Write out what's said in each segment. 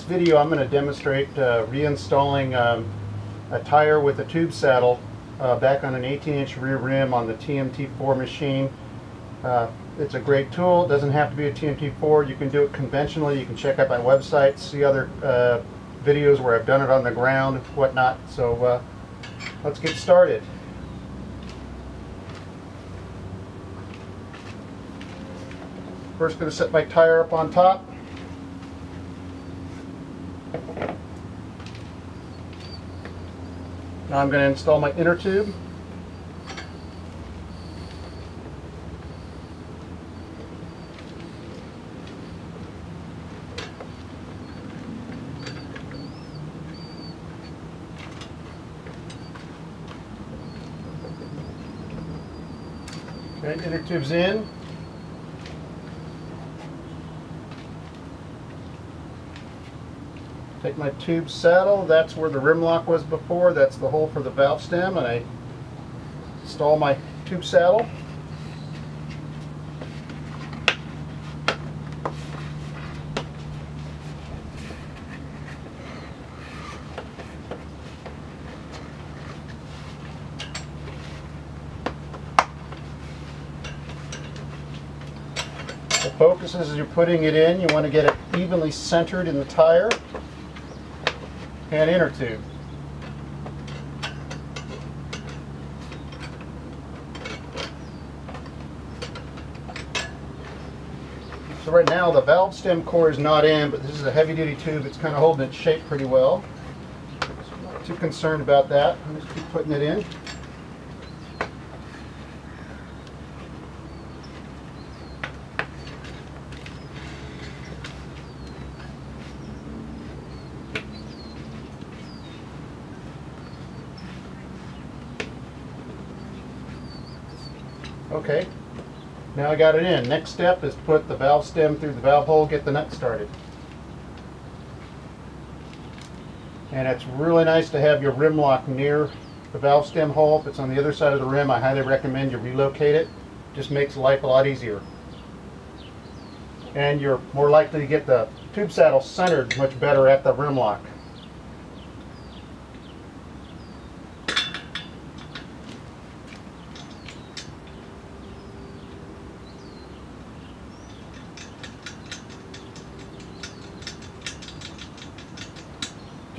video I'm going to demonstrate reinstalling a tire with a tube saddle back on an 18-inch rear rim on the TMT4 machine. It's a great tool. It doesn't have to be a TMT4. You can do it conventionally. You can check out my website, see other videos where I've done it on the ground, whatnot. So let's get started. First, going to set my tire up on top. Now I'm going to install my inner tube. Okay, inner tube's in. Take my tube saddle, that's where the rim lock was before, that's the hole for the valve stem, and I install my tube saddle. The focus is, as you're putting it in, you want to get it evenly centered in the tire and inner tube. So right now the valve stem core is not in, but this is a heavy duty tube. It's kind of holding its shape pretty well. So I'm not too concerned about that. I'm just keep putting it in. Okay, now I got it in. Next step is put the valve stem through the valve hole, get the nut started. And it's really nice to have your rim lock near the valve stem hole. If it's on the other side of the rim, I highly recommend you relocate it. Just makes life a lot easier. And you're more likely to get the tube saddle centered much better at the rim lock.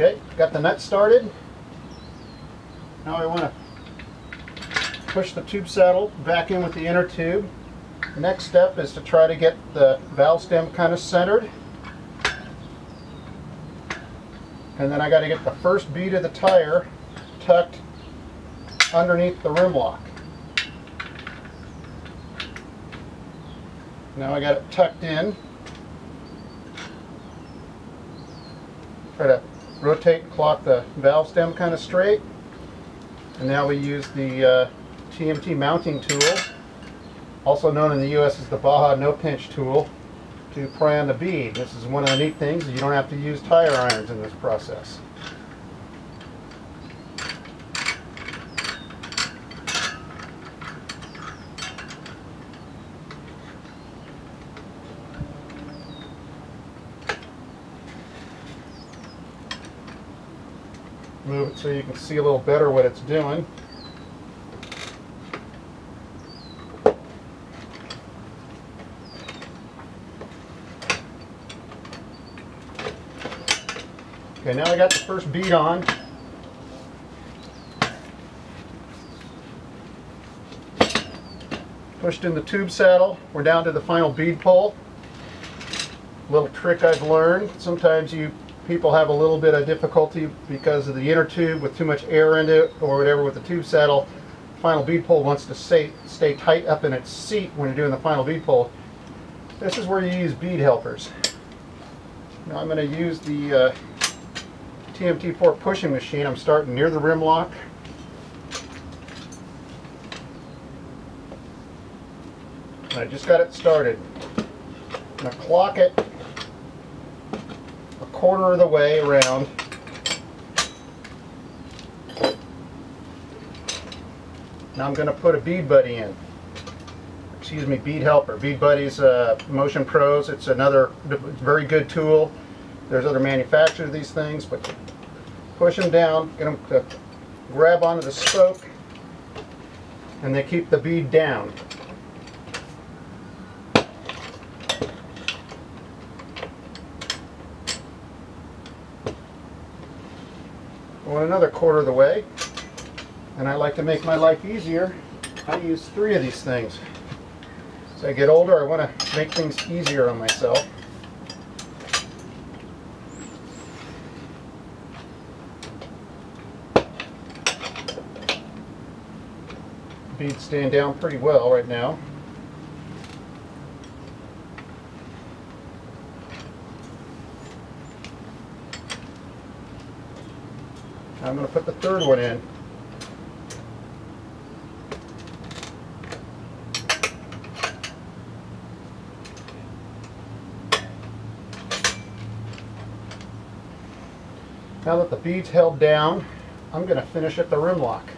Okay, got the nut started. Now I want to push the tube saddle back in with the inner tube. The next step is to try to get the valve stem kind of centered. And then I got to get the first bead of the tire tucked underneath the rim lock. Now I got it tucked in. Try to rotate and clock the valve stem kind of straight. And now we use the TMT mounting tool, also known in the US as the Baja no pinch tool, to pry on the bead. This is one of the neat things, you don't have to use tire irons in this process. Move it so you can see a little better what it's doing. Okay, now I got the first bead on. Pushed in the tube saddle. We're down to the final bead pull. Little trick I've learned. Sometimes people have a little bit of difficulty because of the inner tube with too much air in it or whatever with the tube saddle. Final bead pull wants to stay tight up in its seat when you're doing the final bead pull. This is where you use bead helpers. Now I'm going to use the TMT4 pushing machine. I'm starting near the rim lock. I just got it started. I'm going to clock it quarter of the way around. Now I'm going to put a bead buddy in. Excuse me, bead helper. Bead buddies, Motion Pros. It's another very good tool. There's other manufacturers of these things, but push them down, get them to grab onto the spoke, and they keep the bead down. Going another quarter of the way, and I like to make my life easier. I use 3 of these things. As I get older, I want to make things easier on myself. Beads staying down pretty well right now. I'm going to put the 3rd one in. Now that the bead's held down, I'm going to finish at the rim lock.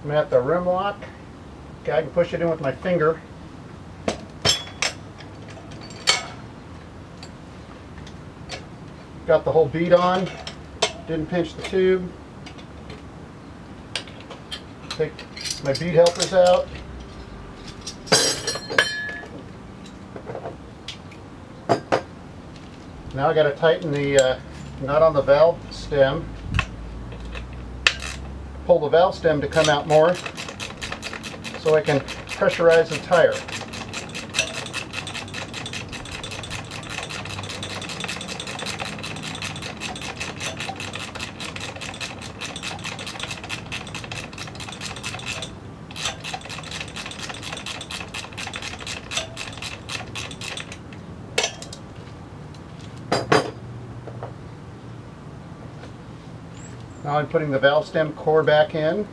I'm at the rim lock. Okay, I can push it in with my finger. Got the whole bead on, didn't pinch the tube. Take my bead helpers out. Now I got to tighten the nut on the valve stem. Pull the valve stem to come out more so I can pressurize the tire. Now I'm putting the valve stem core back in.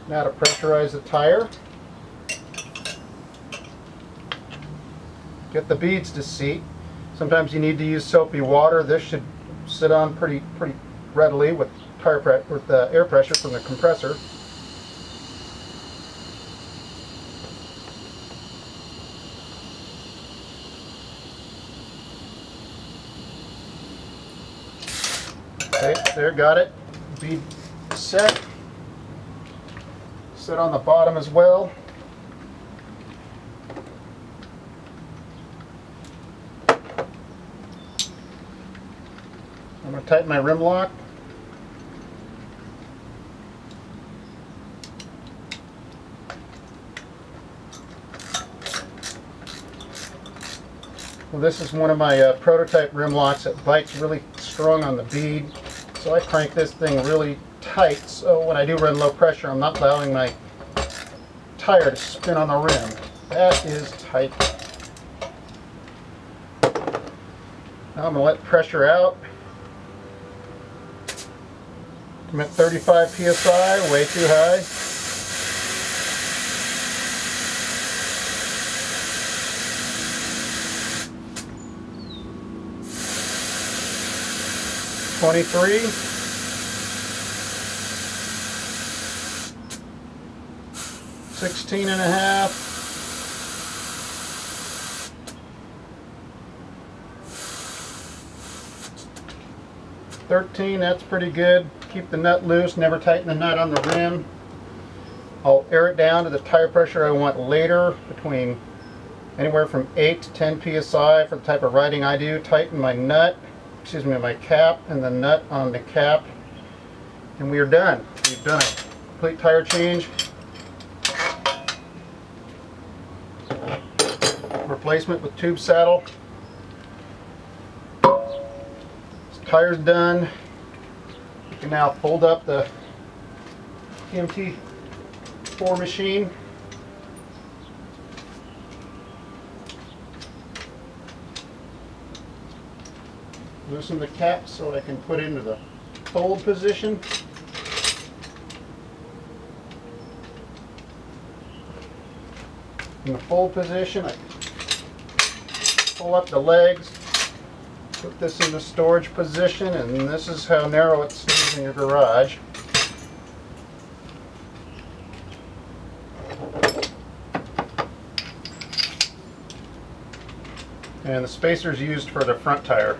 Now to pressurize the tire. Get the beads to seat. Sometimes you need to use soapy water. This should sit on pretty readily with air pressure from the compressor. Okay, there, got it. Bead set. Set on the bottom as well. I'm going to tighten my rim lock. Well, this is one of my prototype rim locks that bites really strong on the bead. So I crank this thing really tight so when I do run low pressure I'm not allowing my tire to spin on the rim. That is tight. Now I'm going to let pressure out. I'm at 35 psi, way too high. $23. 16 and a half. 13, that's pretty good. Keep the nut loose, never tighten the nut on the rim. I'll air it down to the tire pressure I want later, between anywhere from 8 to 10 psi for the type of riding I do. Tighten my nut, excuse me, my cap and the nut on the cap, and we are done. We've done a complete tire change. Replacement with tube saddle. Tire's done. You can now fold up the TMT4 machine. Loosen the cap so I can put into the fold position. in the full position. I pull up the legs, put this in the storage position, and this is how narrow it stays in your garage. And the spacer is used for the front tire.